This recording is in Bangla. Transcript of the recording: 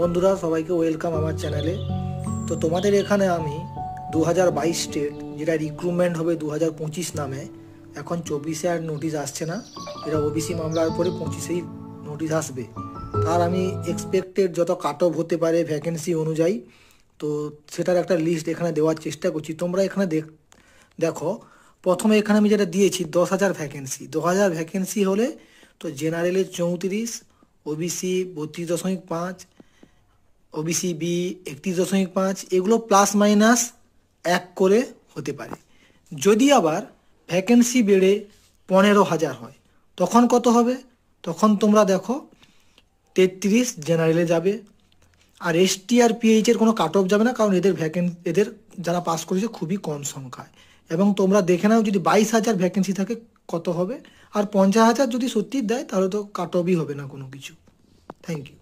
বন্ধুরা সবাইকে ওয়েলকাম আমার চ্যানেলে। তো তোমাদের এখানে আমি 2022 স্টেট যেটা রিক্রুটমেন্ট হবে 2025 নামে, এখন 24-এ আর নোটিশ আসছে না, এটা ওবিসি মামলার পরে 25-এই নোটিশ আসবে। তার আমি এক্সপেক্টেড যত কাট অফ হতে পারে ভ্যাকেন্সি অনুযায়ী, তো সেটার একটা লিস্ট এখানে দেওয়ার চেষ্টা করছি। তোমরা এখানে দেখো, প্রথমে এখানে আমি যেটা দিয়েছি 10,000 ভ্যাকেন্সি। 10,000 ভ্যাকেন্সি হলে তো জেনারেলে 34, ওবিসি 32.5, ওবিসি বি 31.5, এগুলো প্লাস মাইনাস 1 করে হতে পারে। যদি আবার ভ্যাকেন্সি বেড়ে 15,000 হয় তখন কত হবে? তখন তোমরা দেখো 33 জেনারেলে যাবে। আর এসটি আর পিএইচের কোনো কাট অফ যাবে না, কারণ এদের যারা পাস করেছে খুবই কম সংখ্যায়। এবং তোমরা দেখে নাও, যদি 22,000 ভ্যাকেন্সি থাকে কত হবে, আর 50,000 যদি সত্যি দেয় তাহলে তো কাট অফই হবে না কোনো কিছু। Thank you.